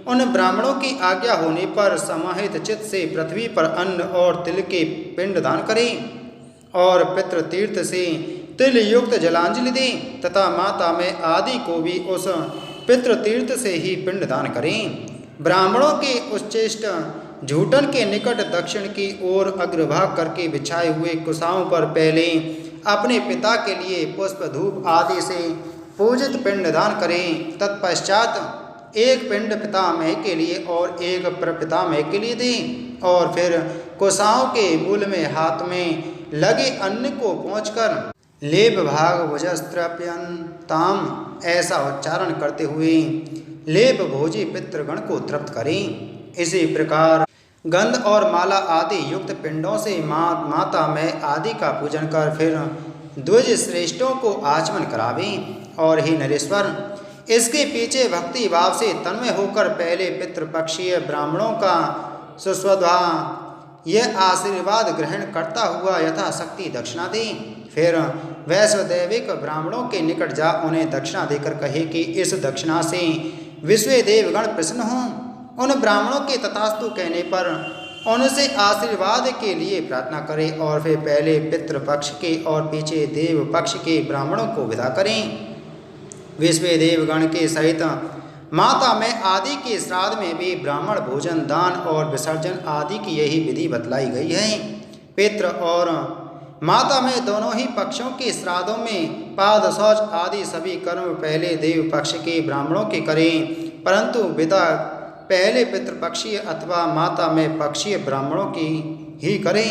उन ब्राह्मणों की आज्ञा होने पर समाहित चित्त से पृथ्वी पर अन्न और तिल के पिंड दान करें और पितृ तीर्थ से तिल युक्त जलांजलि दें तथा माता में आदि को भी उस पितृ तीर्थ से ही पिंड दान करें। ब्राह्मणों के उच्चेष्ट झूठन के निकट दक्षिण की ओर अग्रभाग करके बिछाए हुए कुशाओं पर पहले अपने पिता के लिए पुष्प धूप आदि से पूजित पिंड दान करें। तत्पश्चात एक पिंड पितामह के लिए और एक प्रपितामह के लिए दें और फिर कुशाओं के मूल में हाथ में लगे अन्न को पहुँचकर लेब भाग भुजस्त्रप्यंताम ऐसा उच्चारण करते हुए लेब भोजी पितृगण को तृप्त करें। इसी प्रकार गंध और माला आदि युक्त पिंडों से माता में आदि का पूजन कर फिर द्विज श्रेष्ठों को आचमन करावें। और ही नरेश्वर, इसके पीछे भक्ति भाव से तन्मय होकर पहले पितृपक्षीय ब्राह्मणों का सुस्वधा यह आशीर्वाद ग्रहण करता हुआ यथाशक्ति दक्षिणा दें। फिर वैश्वदैविक ब्राह्मणों के निकट जा उन्हें दक्षिणा देकर कहे कि इस दक्षिणा से विश्व देवगण प्रसन्न हों। उन ब्राह्मणों के तथास्तु कहने पर उनसे आशीर्वाद के लिए प्रार्थना करें और फिर पहले पितृपक्ष के और पीछे देव पक्ष के ब्राह्मणों को विदा करें। विश्व देवगण के सहित माता में आदि के श्राद्ध में भी ब्राह्मण भोजन दान और विसर्जन आदि की यही विधि बतलाई गई है। पितृ और माता में दोनों ही पक्षों के श्राद्धों में पाद शौच आदि सभी कर्म पहले देव पक्ष के ब्राह्मणों के करें, परंतु विदा पहले पितृपक्षीय अथवा माता में पक्षीय ब्राह्मणों की ही करें।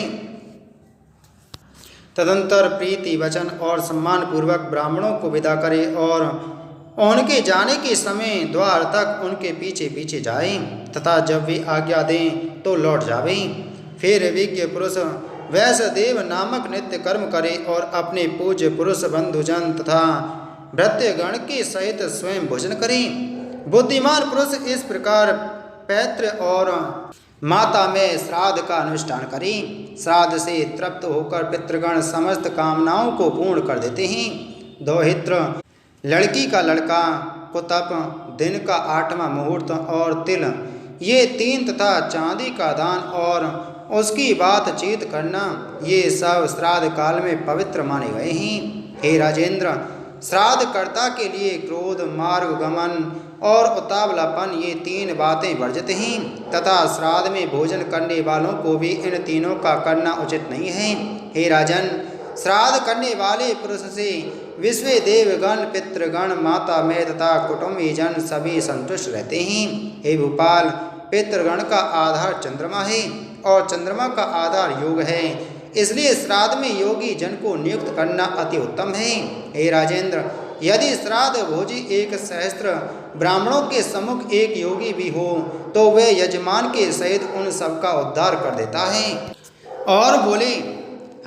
तदंतर प्रीति वचन और सम्मान पूर्वक ब्राह्मणों को विदा करें और उनके जाने के समय द्वार तक उनके पीछे पीछे जाएं तथा जब वे आज्ञा दें तो लौट जावें। फिर विज्ञ पुरुष वैश्वदेव नामक नित्य कर्म करें और अपने पूज्य पुरुष बंधुजन तथा भृत्यगण के सहित स्वयं भोजन करें। बुद्धिमान पुरुष इस प्रकार पैतृ और माता में श्राद्ध का अनुष्ठान करें। श्राद्ध से तृप्त होकर पितृगण समस्त कामनाओं को पूर्ण कर देते हैं। दौहित्र, लड़की का लड़का, कुतप, दिन का 8वां मुहूर्त और तिल, ये 3 तथा चांदी का दान और उसकी बातचीत करना, ये सब श्राद्ध काल में पवित्र माने गए हैं। हे राजेंद्र, श्राद्धकर्ता के लिए क्रोध, मार्ग गमन और उतावलापन, ये 3 बातें वर्जित हैं तथा श्राद्ध में भोजन करने वालों को भी इन तीनों का करना उचित नहीं है। हे राजन, श्राद्ध करने वाले पुरुष से विश्व देवगण, पितृगण, माता में तथा कुटुंबीजन सभी संतुष्ट रहते हैं। हे भूपाल, पितृगण का आधार चंद्रमा है और चंद्रमा का आधार योग है, इसलिए श्राद्ध में योगी जन को नियुक्त करना अति उत्तम है। हे राजेंद्र, यदि श्राद्ध भोजी 1 सहस्त्र ब्राह्मणों के सम्मुख एक योगी भी हो तो वह यजमान के सहित उन सबका उद्धार कर देता है। और बोले,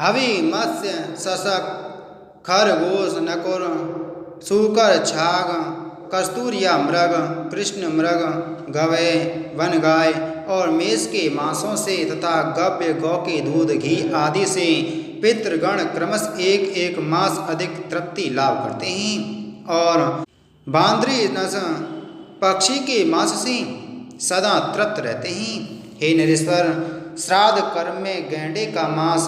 हवि, मत्स्य, शशक, खरगोश, नकुर, सूकर, छाग, कस्तूरिया मृग, कृष्ण मृग, गवय, वन गाय और मेष के मांसों से तथा गव्य गौ के दूध, घी आदि से पितृगण क्रमश 1-1 मास अधिक तृप्ति लाभ करते हैं और बांद्री नस पक्षी के मांस से सदा तृप्त रहते हैं। हे नरेश्वर, श्राद्ध कर्म में गैंडे का मांस,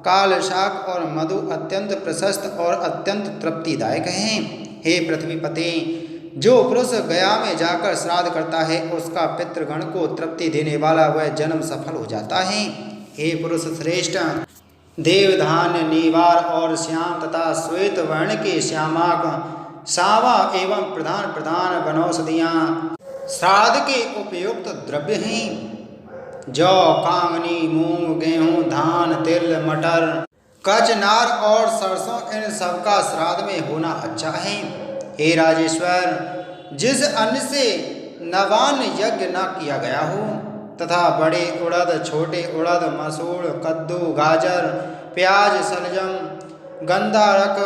काल शाक और मधु अत्यंत प्रशस्त और अत्यंत तृप्तिदायक हैं। हे पृथ्वीपते, जो पुरुष गया में जाकर श्राद्ध करता है उसका पितृगण को तृप्ति देने वाला वह जन्म सफल हो जाता है। हे पुरुष श्रेष्ठ, देवधान्य, नीवार और श्याम तथा श्वेत वर्ण के श्यामाक, सावा एवं प्रधान प्रधान वनौषधियाँ श्राद्ध के उपयुक्त द्रव्य हैं। जौ, कांगनी, मूंग, गेहूँ, धान, तिल, मटर, कचनार और सरसों, इन सबका श्राद्ध में होना अच्छा है। हे राजेश्वर, जिस अन्न से नवान यज्ञ न किया गया हो तथा बड़े उड़द, छोटे उड़द, मसूर, कद्दू, गाजर, प्याज, सलजम, गंधारक,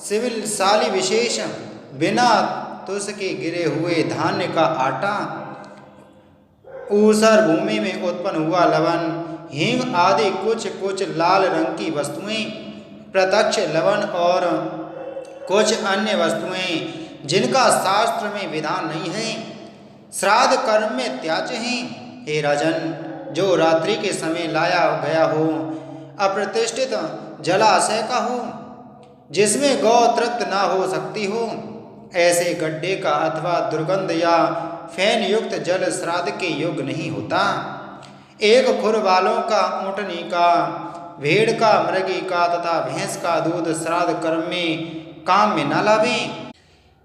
सिविल साली विशेष, बिना तुस के गिरे हुए धान्य का आटा, ऊसर भूमि में उत्पन्न हुआ लवण, हींग आदि कुछ कुछ लाल रंग की वस्तुएं, प्रत्यक्ष लवण और कुछ अन्य वस्तुएं जिनका शास्त्र में विधान नहीं है, श्राद्ध कर्म में त्याज्य हैं। हे राजन, जो रात्रि के समय लाया गया हो, अप्रतिष्ठित जलाशय का हो, जिसमें गौ तृप्त ना हो सकती हो, ऐसे गड्ढे का अथवा दुर्गंध या फैन युक्त जल श्राद्ध के योग्य नहीं होता। एक खुर वालों का, ऊँटनी का, भेड़ का, मृगी का तथा भैंस का दूध श्राद्ध कर्म में काम में न लावें।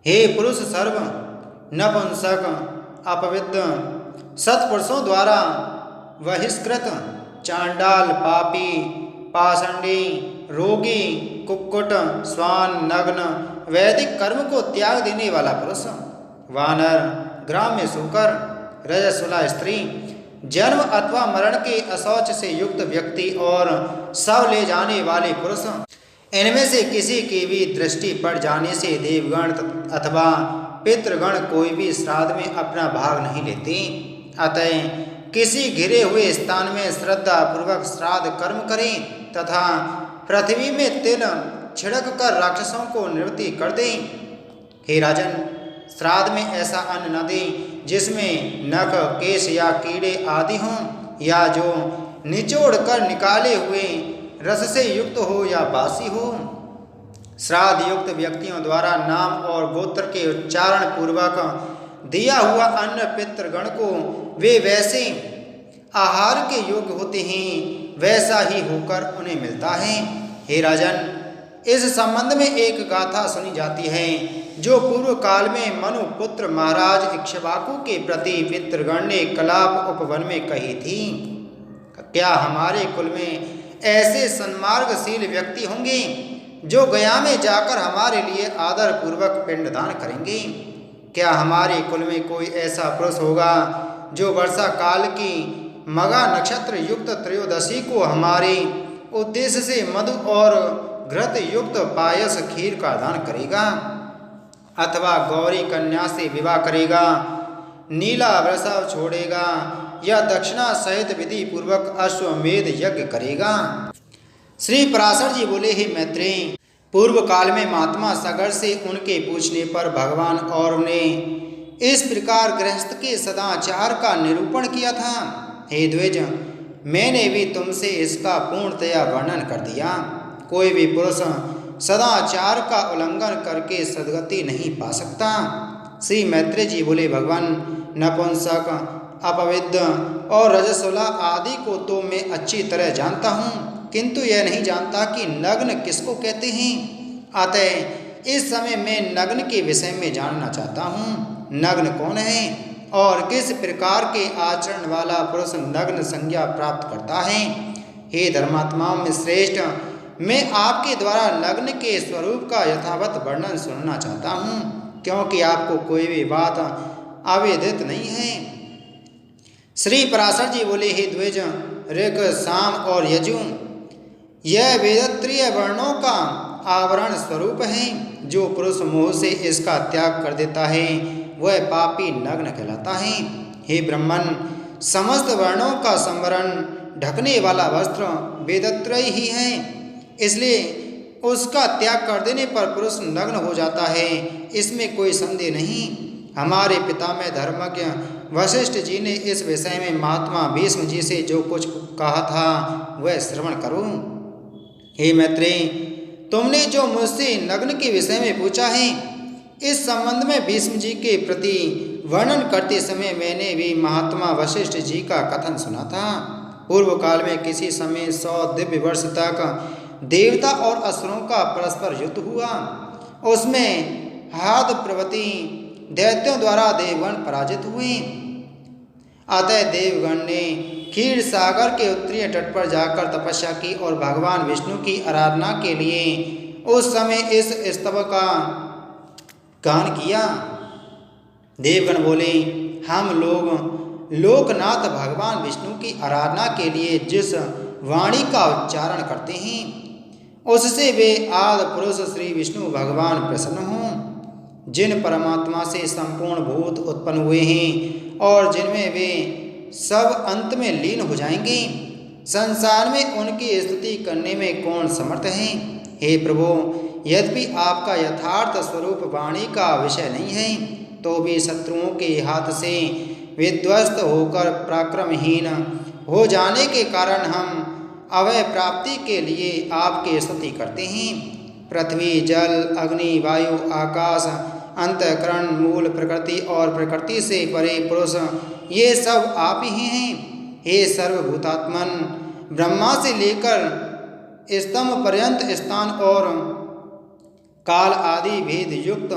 हे पुरुष सर्व, नपुंसक, अपवित्र, सत्पुरुषों द्वारा बहिष्कृत, चांडाल, पापी, पाषंडी, रोगी, कुक्कुट, स्वान, नग्न, वैदिक कर्म को त्याग देने वाला पुरुष, वानर, ग्राम्य शूकर, रजस्वला स्त्री, जन्म अथवा मरण के अशौच से युक्त व्यक्ति और शव ले जाने वाले पुरुष, इनमें से किसी की भी दृष्टि पड़ जाने से देवगण अथवा पितृगण कोई भी श्राद्ध में अपना भाग नहीं लेते। अतः किसी घिरे हुए स्थान में श्रद्धा पूर्वक श्राद्ध कर्म करें तथा पृथ्वी में तिल छिड़क कर राक्षसों को निवृत्ति कर दें। हे राजन, श्राद्ध में ऐसा अन्न न दें जिसमें नख, केश या कीड़े आदि हों, या जो निचोड़ कर निकाले हुए रस से युक्त हो या बासी हो। श्राद्ध युक्त व्यक्तियों द्वारा नाम और गोत्र के उच्चारण पूर्वक दिया हुआ अन्न पितृगण को वे वैसे आहार के योग्य होते हैं, वैसा ही होकर उन्हें मिलता है। हे राजन, इस संबंध में एक गाथा सुनी जाती है जो पूर्व काल में मनु पुत्र महाराज इक्ष्वाकु के प्रति पितृगण ने कलाप उपवन में कही थी। क्या हमारे कुल में ऐसे सन्मार्गशील व्यक्ति होंगे जो गया में जाकर हमारे लिए आदर पूर्वक पिंडदान करेंगे? क्या हमारे कुल में कोई ऐसा पुरुष होगा जो वर्षा काल की मगा नक्षत्र युक्त त्रयोदशी को हमारे उद्देश्य से मधु और घृत युक्त पायस खीर का दान करेगा, अथवा गौरी कन्या से विवाह करेगा, नीला वृषभ छोड़ेगा, या दक्षिणा सहित विधि पूर्वक अश्वमेध यज्ञ करेगा? श्री पराशर जी बोले, हे मैत्रेय, पूर्व काल में महात्मा सागर से उनके पूछने पर भगवान और ने इस प्रकार गृहस्थ के सदाचार का निरूपण किया था। हे द्विज, मैंने भी तुमसे इसका पूर्णतया वर्णन कर दिया। कोई भी पुरुष सदाचार का उल्लंघन करके सद्गति नहीं पा सकता। श्री मैत्रेय जी बोले, भगवान, नपुंसक, अपविद्ध और रजस्वला आदि को तो मैं अच्छी तरह जानता हूँ, किंतु यह नहीं जानता कि नग्न किसको कहते हैं। अतः इस समय मैं नग्न के विषय में जानना चाहता हूँ। नग्न कौन है और किस प्रकार के आचरण वाला पुरुष नग्न संज्ञा प्राप्त करता है? हे धर्मात्माओं में श्रेष्ठ, मैं आपके द्वारा नग्न के स्वरूप का यथावत वर्णन सुनना चाहता हूँ, क्योंकि आपको कोई भी बात अवेदित नहीं है। श्री पराशर जी बोले, हे द्विज, ऋग, साम और यजु यह वेदत्रीय वर्णों का आवरण स्वरूप है। जो पुरुष मोह से इसका त्याग कर देता है वह पापी नग्न कहलाता है। हे ब्राह्मण, समस्त वर्णों का संवरण ढकने वाला वस्त्र वेदत्रय ही है, इसलिए उसका त्याग कर देने पर पुरुष नग्न हो जाता है, इसमें कोई संदेह नहीं। हमारे पितामह धर्मज्ञ वशिष्ठ जी ने इस विषय में महात्मा भीष्म जी से जो कुछ कहा था वह श्रवण करो। हे मैत्रेय, तुमने जो मुझसे नग्न के विषय में पूछा है, इस संबंध में भीष्म जी के प्रति वर्णन करते समय मैंने भी महात्मा वशिष्ठ जी का कथन सुना था। पूर्व काल में किसी समय 100 दिव्य वर्ष तक देवता और असुरों का परस्पर युद्ध हुआ। उसमें हाद प्रवृत्ति दैत्यों द्वारा देवगण पराजित हुए। अतः देवगण ने क्षीर सागर के उत्तरीय तट पर जाकर तपस्या की और भगवान विष्णु की आराधना के लिए उस समय इस स्तव का गान किया। देवगण बोले, हम लोग लोकनाथ भगवान विष्णु की आराधना के लिए जिस वाणी का उच्चारण करते हैं उससे वे आदि पुरुष श्री विष्णु भगवान प्रसन्न हों। जिन परमात्मा से संपूर्ण भूत उत्पन्न हुए हैं और जिनमें वे सब अंत में लीन हो जाएंगे, संसार में उनकी स्तुति करने में कौन समर्थ है? हे प्रभु, यद्यपि आपका यथार्थ स्वरूप वाणी का विषय नहीं है, तो भी शत्रुओं के हाथ से विध्वस्त होकर पराक्रमहीन हो जाने के कारण हम अभय प्राप्ति के लिए आपकी स्तुति करते हैं। पृथ्वी, जल, अग्नि, वायु, आकाश, अंतःकरण, मूल प्रकृति और प्रकृति से परे पुरुष, ये सब आप ही हैं। हे सर्वभूतात्मन, ब्रह्मा से लेकर स्तंभ पर्यंत स्थान और काल आदि भेद युक्त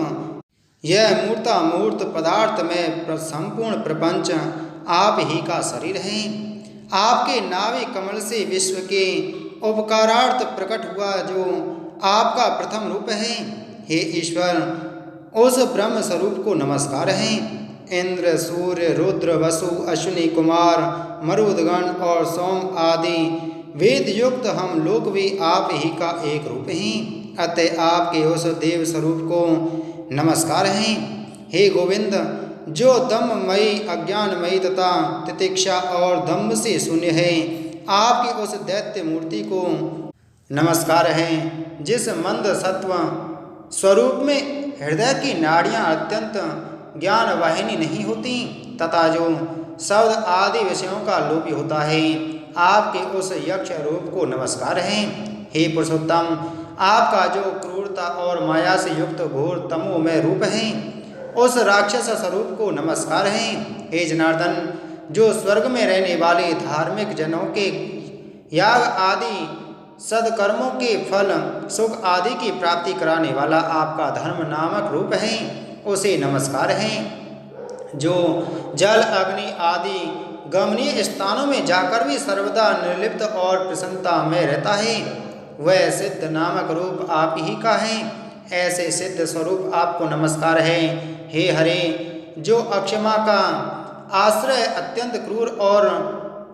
यह मूर्तामूर्त पदार्थ में संपूर्ण प्रपंच आप ही का शरीर है। आपके नाभि कमल से विश्व के उपकारार्थ प्रकट हुआ जो आपका प्रथम रूप है। हे ईश्वर, उस ब्रह्म स्वरूप को नमस्कार है। इंद्र, सूर्य, रुद्र, वसु, अश्विनी कुमार, मरुदगण और सोम आदि वेद युक्त हम लोग भी आप ही का एक रूप हैं। अतः आपके उस देव स्वरूप को नमस्कार है। हे गोविंद, जो दम्भमयी, अज्ञानमयी तथा तितिक्षा और दम्भ से शून्य है, आपकी उस दैत्य मूर्ति को नमस्कार है। जिस मंद सत्व स्वरूप में हृदय की नाड़ियाँ अत्यंत ज्ञान वाहिनी नहीं होती तथा जो शब्द आदि विषयों का लोपी होता है, आपके उस यक्ष रूप को नमस्कार है। हे पुरुषोत्तम, आपका जो क्रूरता और माया से युक्त घोर तमोमय रूप है, उस राक्षस स्वरूप को नमस्कार है। हे जनार्दन, जो स्वर्ग में रहने वाले धार्मिक जनों के याग आदि सदकर्मों के फल सुख आदि की प्राप्ति कराने वाला आपका धर्म नामक रूप है, उसे नमस्कार है। जो जल, अग्नि आदि गमनीय स्थानों में जाकर भी सर्वदा निर्लिप्त और प्रसन्नता में रहता है, वह सिद्ध नामक रूप आप ही का है। ऐसे सिद्ध स्वरूप आपको नमस्कार है। हे हरे, जो अक्षमा का आश्रय अत्यंत क्रूर और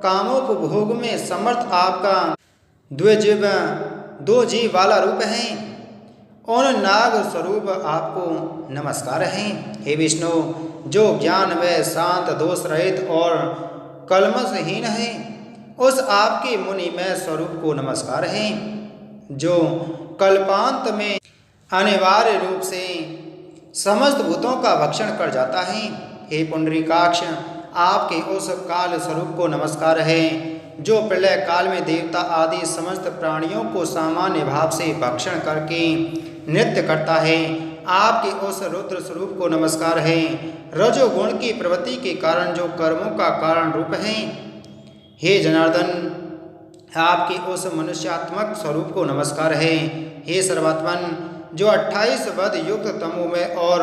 कामोपभोग में समर्थ आपका द्विजीव दो जीव वाला रूप है, उन नाग स्वरूप आपको नमस्कार है। हे विष्णु, जो ज्ञान व शांत, दोष रहित और कलमशहीन है, उस आपके मुनिमय स्वरूप को नमस्कार है। जो कल्पांत में अनिवार्य रूप से समस्त भूतों का भक्षण कर जाता है, हे पुंडरीकाक्ष, आपके उस काल स्वरूप को नमस्कार है। जो प्रलय काल में देवता आदि समस्त प्राणियों को सामान्य भाव से भक्षण करके नृत्य करता है, आपके उस रुद्र स्वरूप को नमस्कार है। रजोगुण की प्रवृत्ति के कारण जो कर्मों का कारण रूप है, हे जनार्दन, आपके उस मनुष्यात्मक स्वरूप को नमस्कार है। हे सर्वात्मन, जो 28 वध युक्त तमोमय और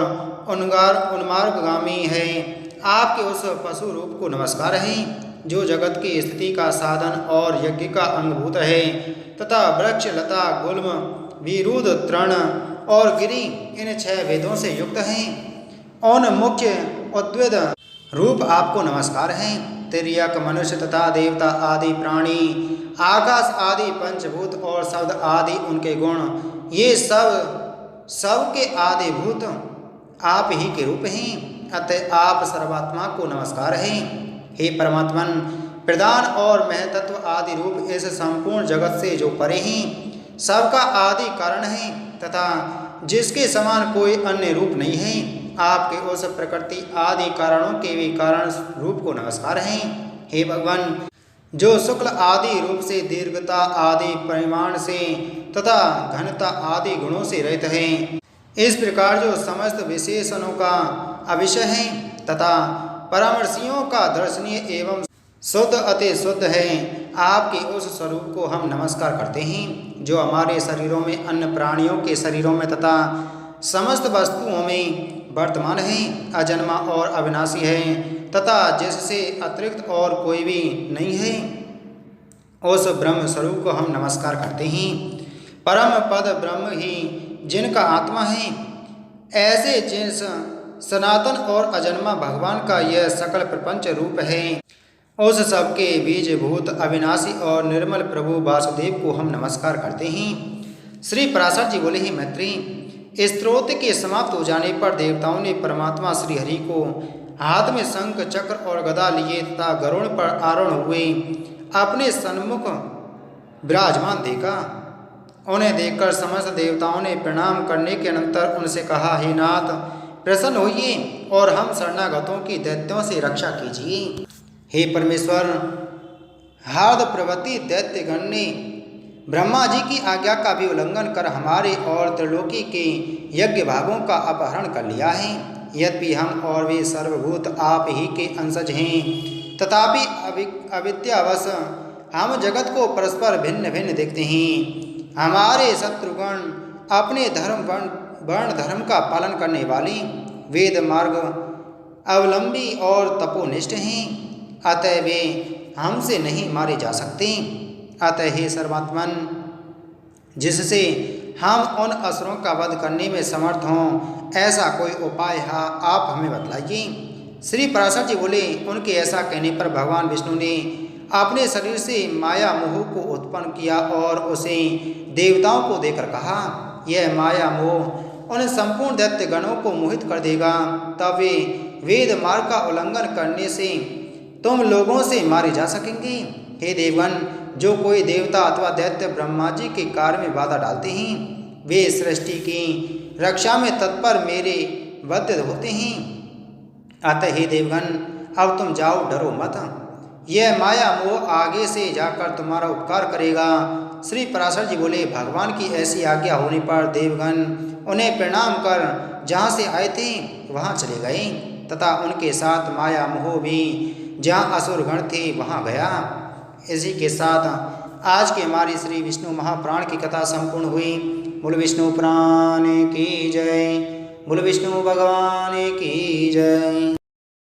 उन्मार्गगामी है, आपके उस पशु रूप को नमस्कार है। जो जगत की स्थिति का साधन और यज्ञ का अंगभूत है तथा वृक्ष, लता, गुल्म, विरुद, तृण और गिरि इन 6 वेदों से युक्त हैं, उन मुख्य उद्भिद रूप आपको नमस्कार है। तिर्यक, मनुष्य तथा देवता आदि प्राणी, आकाश आदि पंचभूत और शब्द आदि उनके गुण, ये सब के आदिभूत आप ही के रूप हैं। अतः आप सर्वात्मा को नमस्कार है। हे परमात्मन, प्रधान और महतत्व आदि रूप इस संपूर्ण जगत से जो परे हैं, सबका आदि कारण है तथा जिसके समान कोई अन्य रूप नहीं है, आपके उस प्रकृति आदि कारणों के भी कारण रूप को नमस्कार है। हे भगवान, जो शुक्ल आदि रूप से दीर्घता आदि परिमाण से तथा घनता आदि गुणों से रहित है, इस प्रकार जो समस्त विशेषणों का अविषय है तथा परामर्शियों का दर्शनीय एवं शुद्ध अति शुद्ध है, आपके उस स्वरूप को हम नमस्कार करते हैं। जो हमारे शरीरों में, अन्य प्राणियों के शरीरों में तथा समस्त वस्तुओं में वर्तमान है, अजन्मा और अविनाशी है तथा जिससे अतिरिक्त और कोई भी नहीं है, उस ब्रह्म स्वरूप को हम नमस्कार करते हैं। परम पद ब्रह्म ही जिनका आत्मा है, ऐसे जिस सनातन और अजन्मा भगवान का यह सकल प्रपंच रूप है, उस सबके बीजभूत अविनाशी और निर्मल प्रभु वासुदेव को हम नमस्कार करते हैं। श्री पराशर जी बोले, ही मैत्री, स्तोत्र के समाप्त हो जाने पर देवताओं ने परमात्मा श्री हरि को हाथ में शंख, चक्र और गदा लिए तथा गरुड़ पर आरोहण हुए अपने सन्मुख विराजमान देखा। उन्हें देखकर समस्त देवताओं ने प्रणाम करने के अनंतर उनसे कहा, हे नाथ, प्रसन्न होइए और हम शरणागतों की दैत्यों से रक्षा कीजिए। हे परमेश्वर, हार्द प्रवृत्ति दैत्यगण ने ब्रह्मा जी की आज्ञा का भी उल्लंघन कर हमारे और त्रिलोकी के यज्ञ भागों का अपहरण कर लिया है। यद्यपि हम और वे सर्वभूत आप ही के अंशज हैं, तथापि अविद्यावश हम जगत को परस्पर भिन्न भिन्न देखते हैं। हमारे शत्रुगण अपने वर्ण धर्म का पालन करने वाले, वेद मार्ग अवलंबी और तपोनिष्ठ हैं, अतः वे हमसे नहीं मारे जा सकते। अतः हे सर्वात्मन, जिससे हम उन असुरों का वध करने में समर्थ हों, ऐसा कोई उपाय आप हमें बतलाइए। श्री पराशर जी बोले, उनके ऐसा कहने पर भगवान विष्णु ने अपने शरीर से माया मोह को उत्पन्न किया और उसे देवताओं को देकर कहा, यह माया मोह उन संपूर्ण दैत्य गणों को मोहित कर देगा, तब वे वेद मार्ग का उल्लंघन करने से तुम लोगों से मारे जा सकेंगे। हे देवगण, जो कोई देवता अथवा दैत्य ब्रह्मा जी के कार्य में बाधा डालते हैं, वे सृष्टि की रक्षा में तत्पर मेरे बद्ध होते हैं। अतः हे देवगण, अब तुम जाओ, डरो मत। यह माया मोह आगे से जाकर तुम्हारा उपकार करेगा। श्री पराशर जी बोले, भगवान की ऐसी आज्ञा होने पर देवगण उन्हें प्रणाम कर जहाँ से आए थे वहाँ चले गए, तथा उनके साथ माया मोह भी जहाँ असुरगण थे वहाँ गया। इसी के साथ आज की हमारी श्री विष्णु महापुराण की कथा संपूर्ण हुई। बोल विष्णु पुराण की जय, बोल विष्णु भगवान की जय।